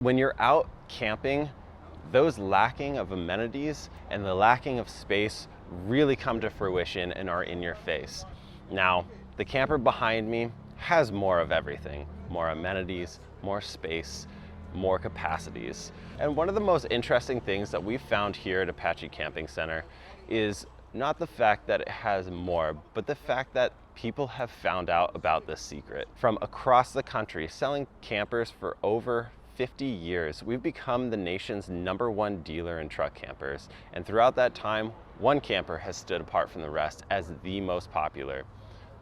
When you're out camping, those lacking of amenities and the lacking of space really come to fruition and are in your face. Now, the camper behind me has more of everything, more amenities, more space, more capacities. And one of the most interesting things that we've found here at Apache Camping Center is not the fact that it has more, but the fact that people have found out about this secret. From across the country, selling campers for over 50 years, we've become the nation's #1 dealer in truck campers. And throughout that time, one camper has stood apart from the rest as the most popular.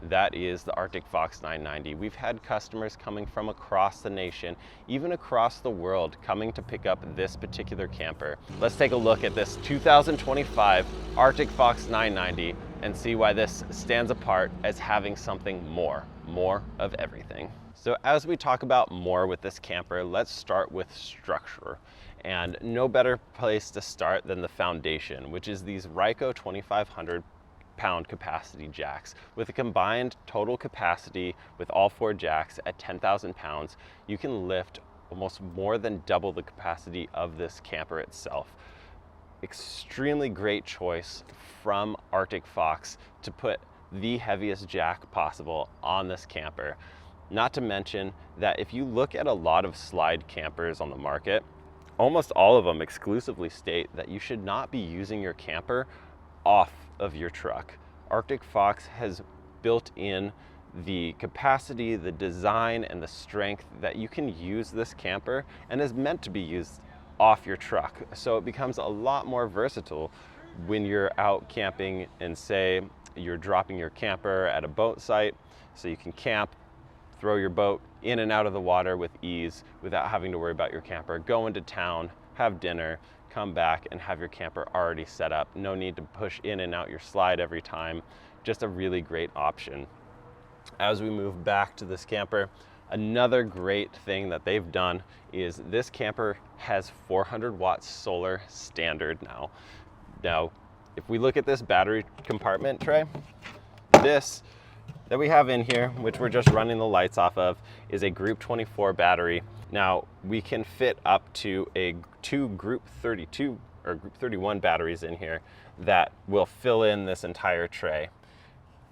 That is the Arctic Fox 990. We've had customers coming from across the nation, even across the world, coming to pick up this particular camper. Let's take a look at this 2025 Arctic Fox 990 and see why this stands apart as having something more of everything. So as we talk about more with this camper, let's start with structure. And no better place to start than the foundation, which is these Ryko 2,500-pound capacity jacks. With a combined total capacity with all 4 jacks at 10,000 pounds, you can lift almost more than double the capacity of this camper itself. Extremely great choice from Arctic Fox to put the heaviest jack possible on this camper. Not to mention that if you look at a lot of slide campers on the market, almost all of them exclusively state that you should not be using your camper off of your truck. Arctic Fox has built in the capacity, the design, and the strength that you can use this camper and is meant to be used off your truck. So it becomes a lot more versatile when you're out camping and say you're dropping your camper at a boat site so you can camp, throw your boat in and out of the water with ease without having to worry about your camper. Go into town, have dinner, come back and have your camper already set up. No need to push in and out your slide every time. Just a really great option. As we move back to this camper, another great thing that they've done is this camper has 400 watts solar standard now. Now, if we look at this battery compartment tray, this that we have in here, which we're just running the lights off of, is a Group 24 battery. Now, we can fit up to 2 Group 32 or Group 31 batteries in here that will fill in this entire tray.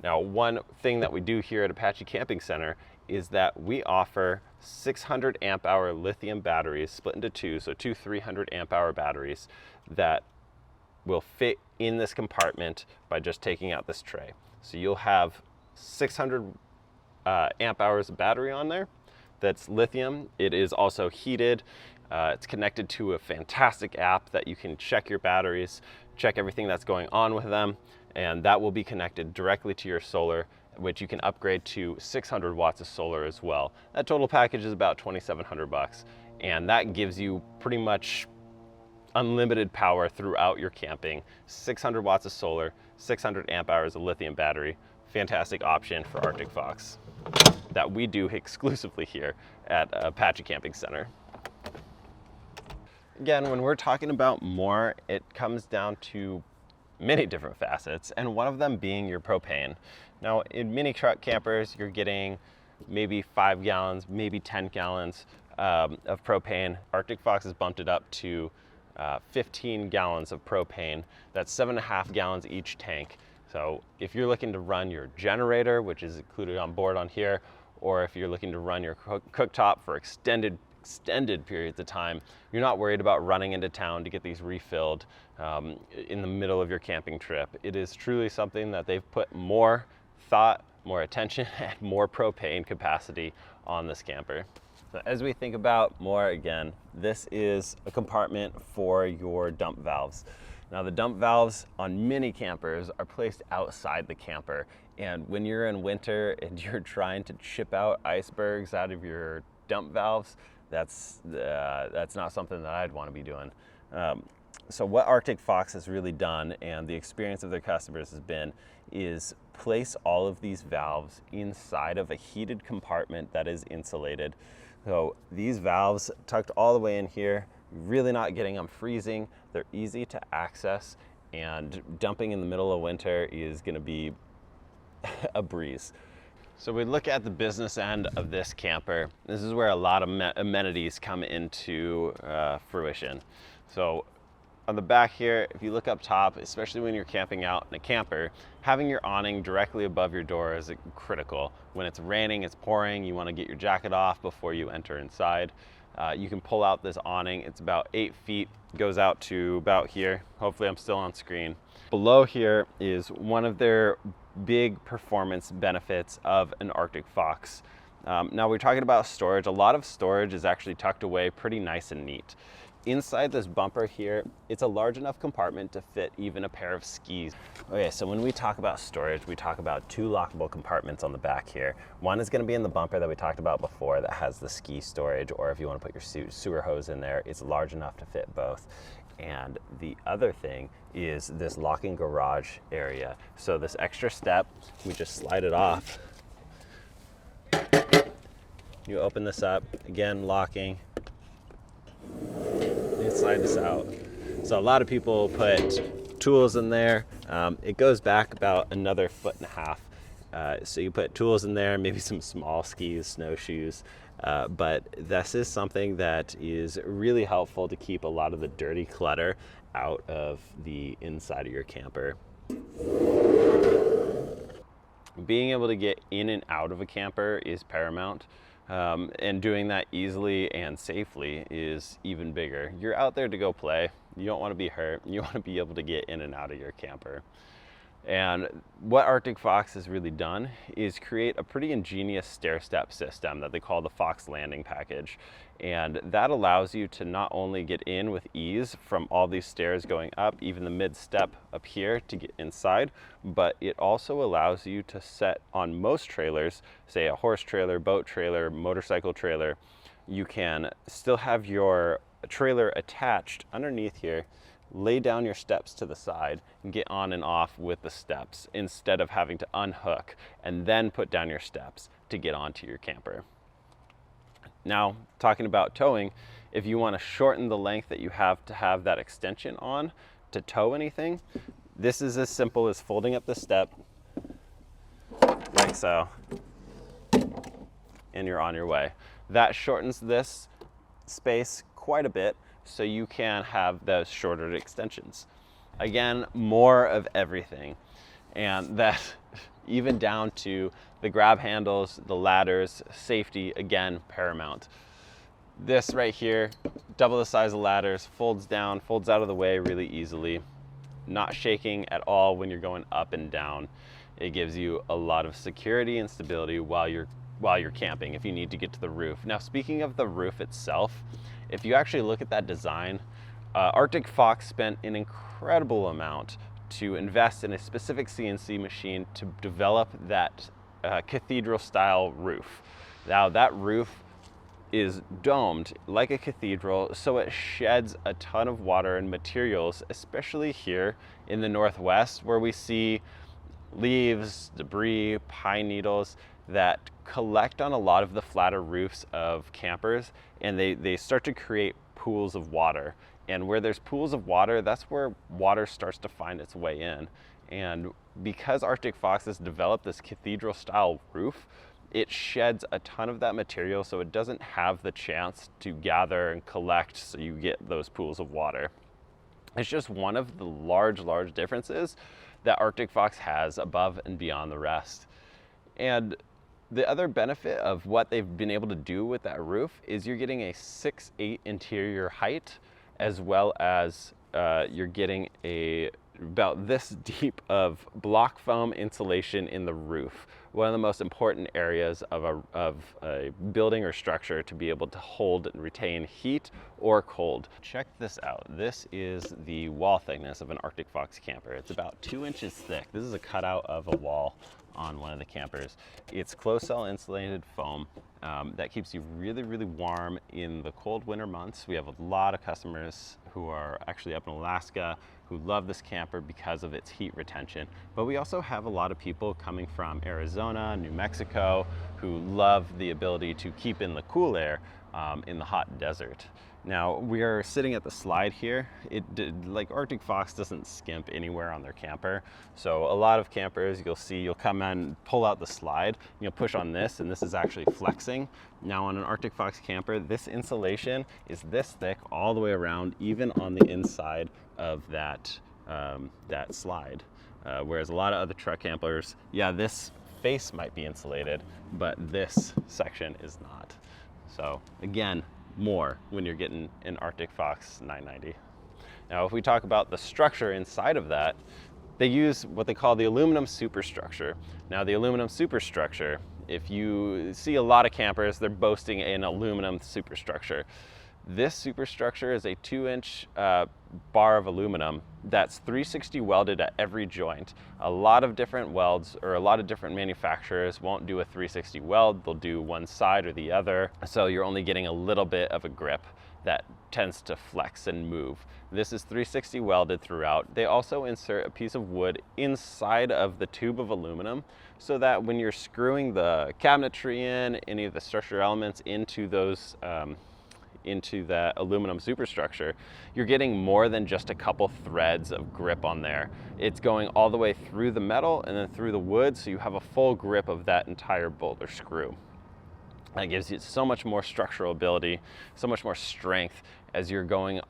Now, one thing that we do here at Apache Camping Center is that we offer 600 amp hour lithium batteries split into 2, so 2 300 amp hour batteries that will fit in this compartment by just taking out this tray. So you'll have 600 amp hours of battery on there that's lithium. It is also heated. It's connected to a fantastic app that you can check your batteries, check everything that's going on with them, and that will be connected directly to your solar, which you can upgrade to 600 watts of solar as well. That total package is about $2,700, and that gives you pretty much unlimited power throughout your camping. 600 watts of solar, 600 amp hours of lithium battery. Fantastic option for Arctic Fox that we do exclusively here at Apache Camping Center. Again, when we're talking about more, it comes down to many different facets, and one of them being your propane. Now, in mini truck campers, you're getting maybe 5 gallons, maybe 10 gallons of propane. Arctic Fox has bumped it up to 15 gallons of propane. That's 7.5 gallons each tank. So if you're looking to run your generator, which is included on board on here, or if you're looking to run your cooktop for extended periods of time, you're not worried about running into town to get these refilled in the middle of your camping trip. It is truly something that they've put more thought, more attention, and more propane capacity on this camper. So as we think about more, again, this is a compartment for your dump valves. Now, the dump valves on many campers are placed outside the camper, and when you're in winter and you're trying to chip out icebergs out of your dump valves, that's not something that I'd want to be doing. So what Arctic Fox has really done, and the experience of their customers has been, is place all of these valves inside of a heated compartment that is insulated. So these valves tucked all the way in here, really not getting them freezing. They're easy to access, and dumping in the middle of winter is going to be a breeze. So we look at the business end of this camper. This is where a lot of amenities come into fruition. So on the back here, if you look up top, especially when you're camping out in a camper, having your awning directly above your door is critical. When it's raining, it's pouring, you want to get your jacket off before you enter inside. You can pull out this awning. It's about 8 feet, goes out to about here. Hopefully I'm still on screen. Below here is one of their big performance benefits of an Arctic Fox. Now we're talking about storage. A lot of storage is actually tucked away pretty nice and neat. Inside this bumper here, it's a large enough compartment to fit even a pair of skis. Okay, so when we talk about storage, we talk about 2 lockable compartments on the back here. One is gonna be in the bumper that we talked about before that has the ski storage, or if you wanna put your sewer hose in there, it's large enough to fit both. And the other thing is this locking garage area. So this extra step, we just slide it off. You open this up, again, locking. You slide this out. So a lot of people put tools in there. It goes back about another 1.5 feet. So you put tools in there, maybe some small skis, snowshoes. But this is something that is really helpful to keep a lot of the dirty clutter out of the inside of your camper. Being able to get in and out of a camper is paramount. And doing that easily and safely is even bigger. You're out there to go play. You don't want to be hurt. You want to be able to get in and out of your camper. And what Arctic Fox has really done is create a pretty ingenious stair-step system that they call the Fox Landing Package. And that allows you to not only get in with ease from all these stairs going up, even the mid-step up here to get inside, but it also allows you to set on most trailers, say a horse trailer, boat trailer, motorcycle trailer, you can still have your trailer attached underneath here, lay down your steps to the side and get on and off with the steps instead of having to unhook and then put down your steps to get onto your camper. Now, talking about towing, if you want to shorten the length that you have to have that extension on to tow anything, this is as simple as folding up the step like so, and you're on your way. That shortens this space quite a bit, so you can have those shorter extensions. Again, more of everything. And that even down to the grab handles, the ladders, safety, again, paramount. This right here, double the size of ladders, folds down, folds out of the way really easily. Not shaking at all when you're going up and down. It gives you a lot of security and stability while you're camping if you need to get to the roof. Now, speaking of the roof itself, if you actually look at that design, Arctic Fox spent an incredible amount to invest in a specific CNC machine to develop that cathedral style roof. Now that roof is domed like a cathedral, so it sheds a ton of water and materials, especially here in the Northwest where we see leaves, debris, pine needles that collect on a lot of the flatter roofs of campers, and they start to create pools of water. And where there's pools of water, that's where water starts to find its way in. And because Arctic Fox has developed this cathedral style roof, it sheds a ton of that material so it doesn't have the chance to gather and collect so you get those pools of water. It's just one of the large differences that Arctic Fox has above and beyond the rest. And the other benefit of what they've been able to do with that roof is you're getting a 6'8" interior height, as well as you're getting about this deep of block foam insulation in the roof. One of the most important areas of a building or structure to be able to hold and retain heat or cold. Check this out. This is the wall thickness of an Arctic Fox camper. It's about 2 inches thick. This is a cutout of a wall on one of the campers. It's closed cell insulated foam that keeps you really warm in the cold winter months. We have a lot of customers who are actually up in Alaska who love this camper because of its heat retention. But we also have a lot of people coming from Arizona, New Mexico, who love the ability to keep in the cool air in the hot desert. Now we are sitting at the slide here. Like Arctic Fox doesn't skimp anywhere on their camper. So a lot of campers you'll come in, pull out the slide, you'll push on this, and this is actually flexing. Now on an Arctic Fox camper, this insulation is this thick all the way around, even on the inside of that slide. Whereas a lot of other truck campers, yeah, this face might be insulated, but this section is not. So again, more when you're getting an Arctic Fox 990. Now, if we talk about the structure inside of that, they use what they call the aluminum superstructure. Now, the aluminum superstructure, if you see a lot of campers, they're boasting an aluminum superstructure. This superstructure is a 2-inch bar of aluminum that's 360 welded at every joint. A lot of different welds, or a lot of different manufacturers won't do a 360 weld, they'll do one side or the other. So you're only getting a little bit of a grip that tends to flex and move. This is 360 welded throughout. They also insert a piece of wood inside of the tube of aluminum so that when you're screwing the cabinetry in, any of the structural elements into those into that aluminum superstructure, you're getting more than just a couple threads of grip on there. It's going all the way through the metal and then through the wood, so you have a full grip of that entire bolt or screw. That gives you so much more structural ability, so much more strength as you're going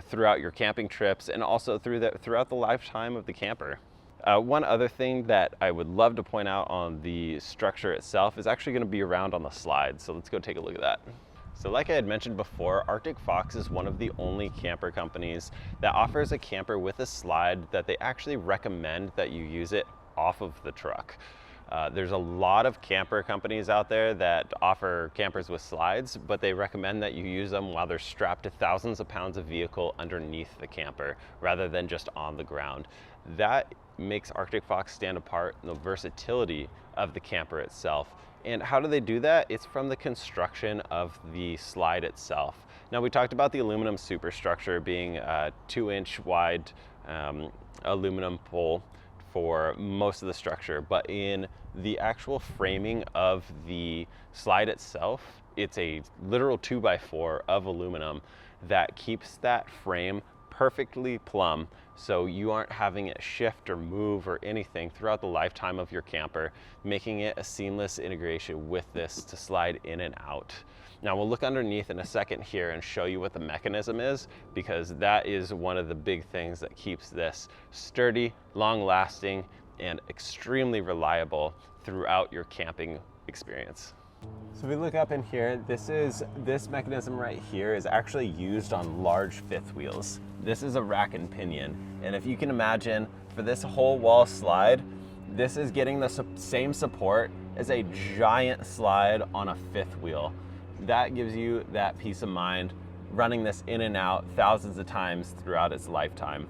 throughout your camping trips, and also throughout the lifetime of the camper. One other thing that I would love to point out on the structure itself is actually going to be around on the slide. So let's go take a look at that. So like I had mentioned before, Arctic Fox is one of the only camper companies that offers a camper with a slide that they actually recommend that you use it off of the truck. There's a lot of camper companies out there that offer campers with slides, but they recommend that you use them while they're strapped to thousands of pounds of vehicle underneath the camper rather than just on the ground. That makes Arctic Fox stand apart in the versatility of the camper itself. And how do they do that? It's from the construction of the slide itself. Now, we talked about the aluminum superstructure being a 2-inch wide aluminum pole for most of the structure, but in the actual framing of the slide itself, it's a literal 2x4 of aluminum that keeps that frame perfectly plumb, so you aren't having it shift or move or anything throughout the lifetime of your camper, making it a seamless integration with this to slide in and out. Now we'll look underneath in a second here and show you what the mechanism is, because that is one of the big things that keeps this sturdy, long-lasting, and extremely reliable throughout your camping experience. So if we look up in here, this mechanism right here is actually used on large fifth wheels. This is a rack and pinion, and if you can imagine, for this whole wall slide, this is getting the same support as a giant slide on a fifth wheel. That gives you that peace of mind running this in and out thousands of times throughout its lifetime.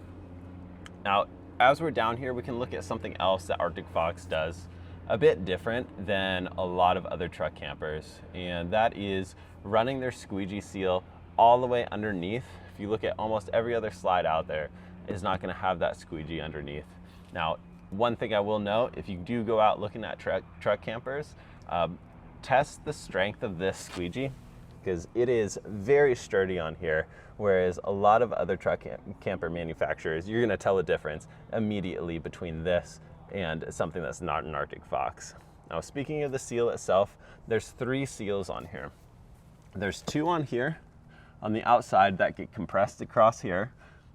Now, as we're down here, we can look at something else that Arctic Fox does a bit different than a lot of other truck campers, and that is running their squeegee seal all the way underneath. If you look at almost every other slide out there, is not going to have that squeegee underneath. Now, one thing I will note, if you do go out looking at truck campers, test the strength of this squeegee, because it is very sturdy on here, whereas a lot of other truck camper manufacturers, you're going to tell the difference immediately between this and something that's not an Arctic Fox. Now, speaking of the seal itself, there's 3 seals on here. There's 2 on here on the outside that get compressed across here.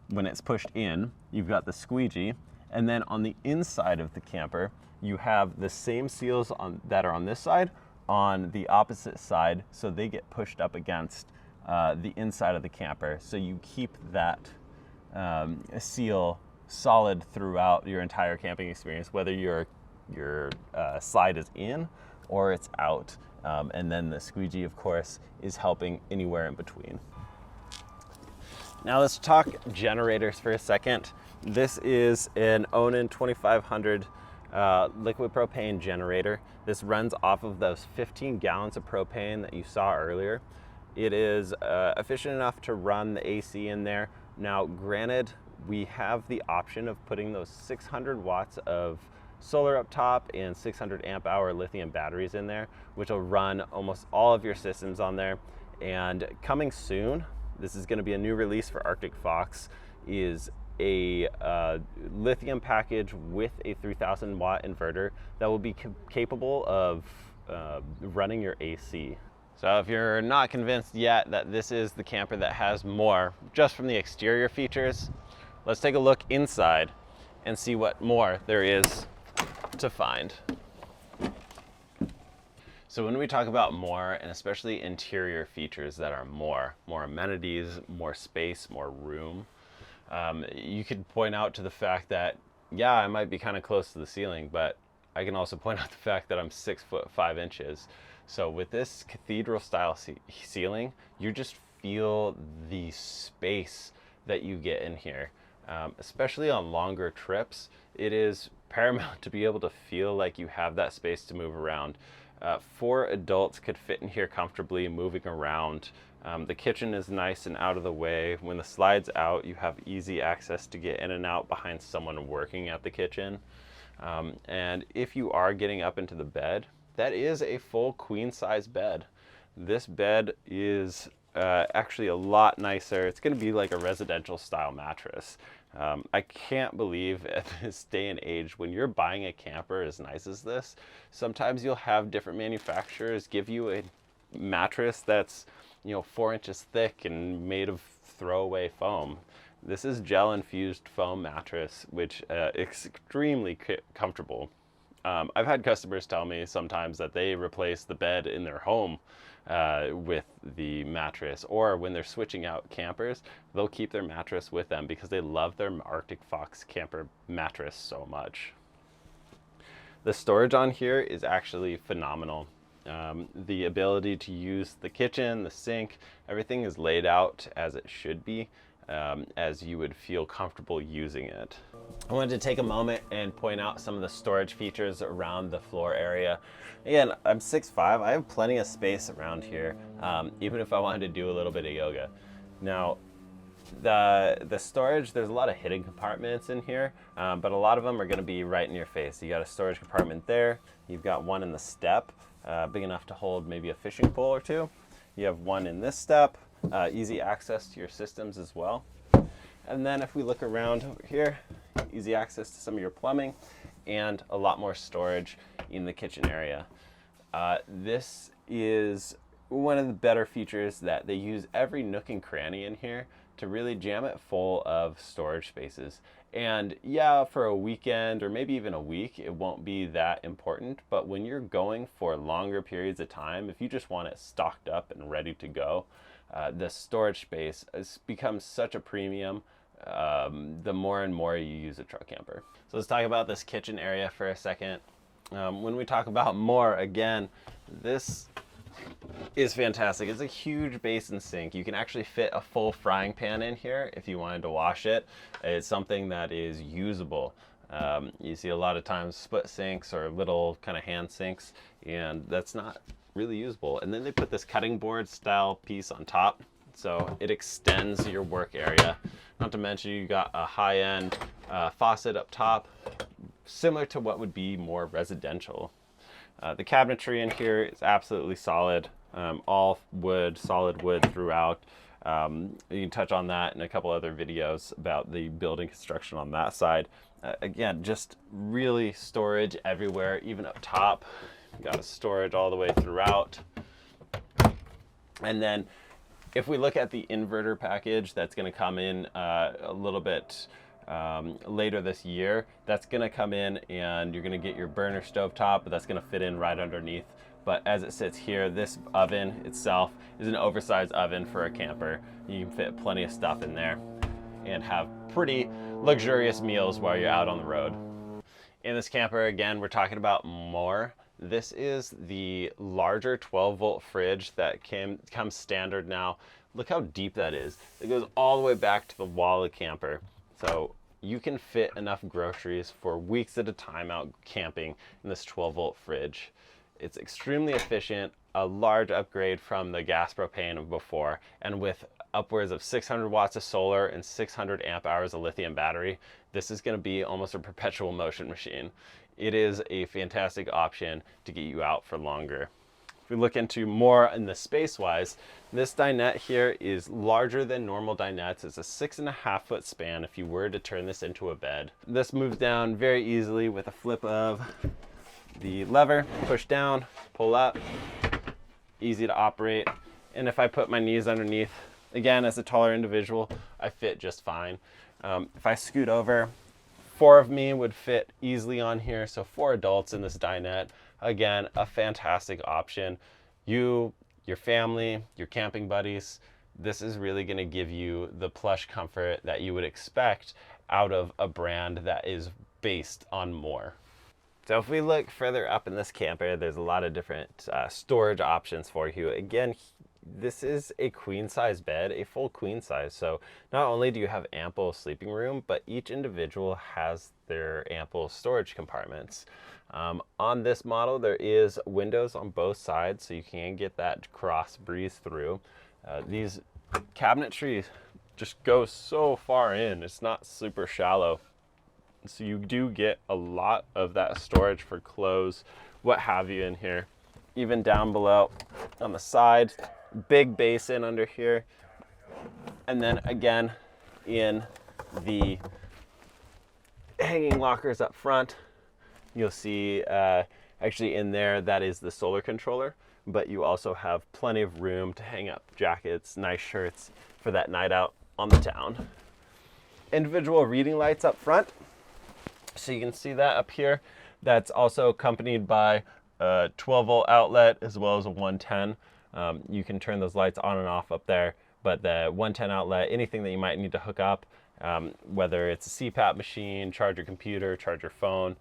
When it's pushed in, you've got the squeegee, and then on the inside of the camper, you have the same seals that are on this side on the opposite side, so they get pushed up against the inside of the camper, so you keep that seal solid throughout your entire camping experience, whether your slide is in or it's out. And then the squeegee, of course, is helping anywhere in between. Now let's talk generators for a second. This is an Onan 2500 liquid propane generator. This runs off of those 15 gallons of propane that you saw earlier. It is efficient enough to run the AC in there. Now, granted, we have the option of putting those 600 watts of solar up top and 600 amp hour lithium batteries in there, which will run almost all of your systems on there. And coming soon, this is going to be a new release for Arctic Fox, is a lithium package with a 3000 watt inverter that will be capable of running your AC. So if you're not convinced yet that this is the camper that has more just from the exterior features, let's take a look inside and see what more there is to find. So when we talk about more, and especially interior features that are more amenities, more space, more room, you could point out to the fact that, yeah, I might be kind of close to the ceiling, but I can also point out the fact that I'm 6'5". So with this cathedral style ceiling, you just feel the space that you get in here. Especially on longer trips, it is paramount to be able to feel like you have that space to move around. 4 adults could fit in here comfortably, moving around. The kitchen is nice and out of the way. When the slide's out, you have easy access to get in and out behind someone working at the kitchen. And if you are getting up into the bed, that is a full queen size bed. This bed is actually a lot nicer. It's going to be like a residential style mattress. I can't believe at this day and age, when you're buying a camper as nice as this, sometimes you'll have different manufacturers give you a mattress that's, 4 inches thick and made of throwaway foam. This is gel infused foam mattress, which is extremely comfortable. I've had customers tell me sometimes that they replace the bed in their home with the mattress, or when they're switching out campers, they'll keep their mattress with them because they love their Arctic Fox camper mattress so much. The storage on here is actually phenomenal. The ability to use the kitchen, the sink, everything is laid out as it should be, as you would feel comfortable using it. I wanted to take a moment and point out some of the storage features around the floor area. Again, I'm 6'5", I have plenty of space around here, even if I wanted to do a little bit of yoga. Now, the storage, there's a lot of hidden compartments in here, but a lot of them are going to be right in your face. You got a storage compartment there, you've got one in the step, big enough to hold maybe a fishing pole or two. You have one in this step, easy access to your systems as well. And then if we look around over here, easy access to some of your plumbing and a lot more storage in the kitchen area. This is one of the better features, that they use every nook and cranny in here to really jam it full of storage spaces. And yeah, for a weekend or maybe even a week, it won't be that important, but when you're going for longer periods of time, if you just want it stocked up and ready to go, the storage space has become such a premium the more and more you use a truck camper. So let's talk about this kitchen area for a second. When we talk about more, again, this is fantastic. It's a huge basin sink. You can actually fit a full frying pan in here if you wanted to wash it. It's something that is usable. You see a lot of times split sinks or little kind of hand sinks, and that's not really usable. And then they put this cutting board style piece on top, so it extends your work area. Not to mention you got a high-end faucet up top, similar to what would be more residential. The cabinetry in here is absolutely solid, all wood, solid wood throughout. You can touch on that in a couple other videos about the building construction on that side. Again, just really storage everywhere, even up top. Got a storage all the way throughout. And then if we look at the inverter package that's going to come in a little bit later this year, that's going to come in and you're going to get your burner stovetop, but that's going to fit in right underneath. But as it sits here, this oven itself is an oversized oven for a camper. You can fit plenty of stuff in there and have pretty luxurious meals while you're out on the road. In this camper, again, we're talking about more. This is the larger 12-volt fridge that comes standard now. Look how deep that is. It goes all the way back to the wall of the camper. So you can fit enough groceries for weeks at a time out camping in this 12-volt fridge. It's extremely efficient, a large upgrade from the gas propane of before, and with upwards of 600 watts of solar and 600 amp hours of lithium battery, this is going to be almost a perpetual motion machine. It is a fantastic option to get you out for longer. If we look into more in the space-wise, this dinette here is larger than normal dinettes. It's a 6.5-foot span if you were to turn this into a bed. This moves down very easily with a flip of the lever, push down, pull up, easy to operate. And if I put my knees underneath, again, as a taller individual, I fit just fine. If I scoot over, 4 of me would fit easily on here, so 4 adults in this dinette. Again, a fantastic option. You, your family, your camping buddies, this is really going to give you the plush comfort that you would expect out of a brand that is based on more. So if we look further up in this camper, there's a lot of different storage options for you. Again, this is a queen size bed, a full queen size. So not only do you have ample sleeping room, but each individual has their ample storage compartments. On this model, there is windows on both sides, so you can get that cross breeze through. These cabinetry just go so far in. It's not super shallow. So you do get a lot of that storage for clothes, what have you in here. Even down below on the side, big basin under here. And then again, in the hanging lockers up front, you'll see actually in there, that is the solar controller, but you also have plenty of room to hang up jackets, nice shirts for that night out on the town. Individual reading lights up front. So you can see that up here. That's also accompanied by a 12-volt outlet as well as a 110. You can turn those lights on and off up there, but the 110 outlet, anything that you might need to hook up, whether it's a CPAP machine, charge your computer, charge your phone,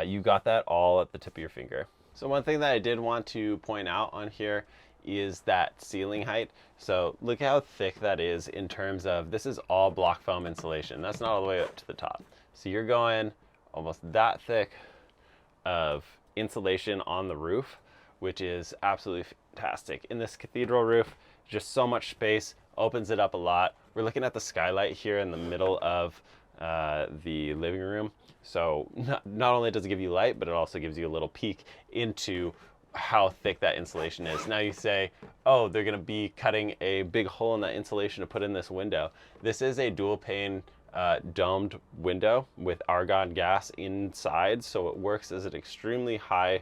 you got that all at the tip of your finger. So one thing that I did want to point out on here is that ceiling height. So look how thick that is in terms of, this is all block foam insulation. That's not all the way up to the top. So you're going almost that thick of insulation on the roof, which is absolutely fantastic. In this cathedral roof, just so much space, opens it up a lot. We're looking at the skylight here in the middle of the living room. So not only does it give you light, but it also gives you a little peek into how thick that insulation is. Now you say, oh, they're gonna be cutting a big hole in that insulation to put in this window. This is a dual pane domed window with argon gas inside, so it works as an extremely high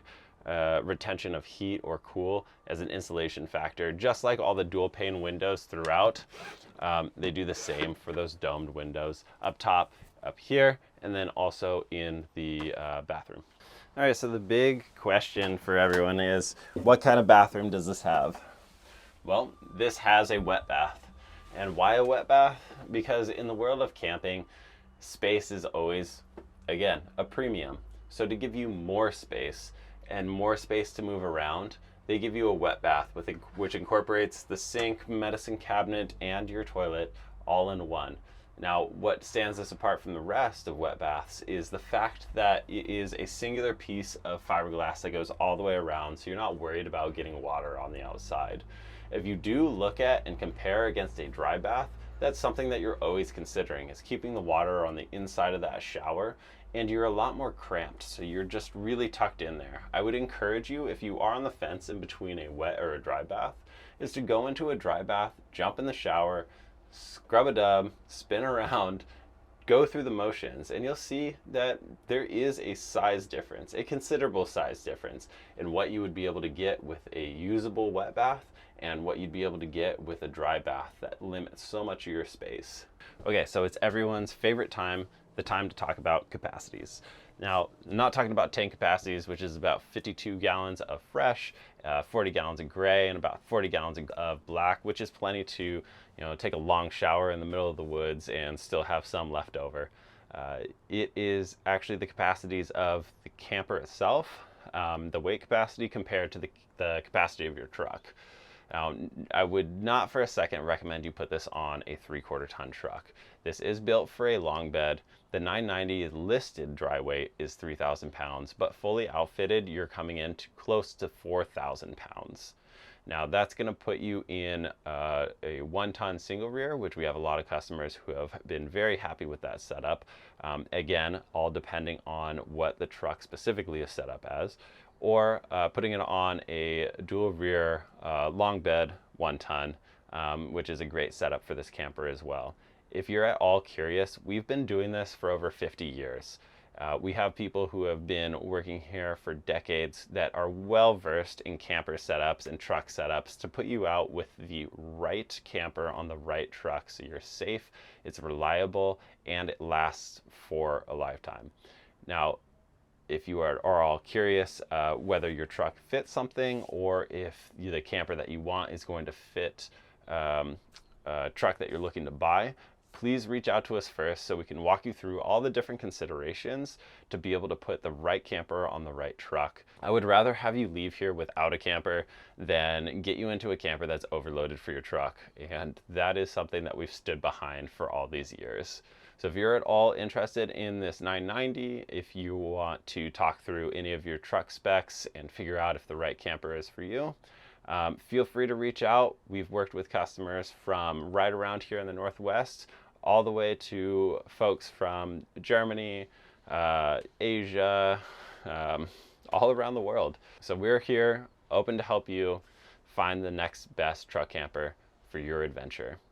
retention of heat or cool as an insulation factor. Just like all the dual pane windows throughout, they do the same for those domed windows up top, up here, and then also in the bathroom. All right, so the big question for everyone is, what kind of bathroom does this have? Well, this has a wet bath. And why a wet bath? Because in the world of camping, space is always, again, a premium. So to give you more space and more space to move around, they give you a wet bath which incorporates the sink, medicine cabinet, and your toilet all in one. Now, what stands this apart from the rest of wet baths is the fact that it is a singular piece of fiberglass that goes all the way around, so you're not worried about getting water on the outside. If you do look at and compare against a dry bath, that's something that you're always considering, is keeping the water on the inside of that shower, and you're a lot more cramped, so you're just really tucked in there. I would encourage you, if you are on the fence in between a wet or a dry bath, is to go into a dry bath, jump in the shower, scrub a dub, spin around, go through the motions, and you'll see that there is a size difference, a considerable size difference in what you would be able to get with a usable wet bath and what you'd be able to get with a dry bath that limits so much of your space. Okay, so it's everyone's favorite time, the time to talk about capacities. Now, I'm not talking about tank capacities, which is about 52 gallons of fresh, 40 gallons of gray, and about 40 gallons of black, which is plenty to, take a long shower in the middle of the woods and still have some left over. It is actually the capacities of the camper itself, the weight capacity compared to the capacity of your truck. Now, I would not for a second recommend you put this on a 3/4 ton truck. This is built for a long bed. The 990 listed dry weight is 3,000 pounds, but fully outfitted, you're coming in to close to 4,000 pounds. Now, that's going to put you in a 1-ton single rear, which we have a lot of customers who have been very happy with that setup. Again, all depending on what the truck specifically is set up as. or putting it on a dual rear long bed 1-ton, which is a great setup for this camper as well. If you're at all curious, we've been doing this for over 50 years. We have people who have been working here for decades that are well versed in camper setups and truck setups to put you out with the right camper on the right truck so you're safe, it's reliable, and it lasts for a lifetime. Now, if you are all curious whether your truck fits something or if the camper that you want is going to fit a truck that you're looking to buy, please reach out to us first so we can walk you through all the different considerations to be able to put the right camper on the right truck. I would rather have you leave here without a camper than get you into a camper that's overloaded for your truck. And that is something that we've stood behind for all these years. So if you're at all interested in this 990, if you want to talk through any of your truck specs and figure out if the right camper is for you, feel free to reach out. We've worked with customers from right around here in the Northwest all the way to folks from Germany, Asia, all around the world. So we're here, open to help you find the next best truck camper for your adventure.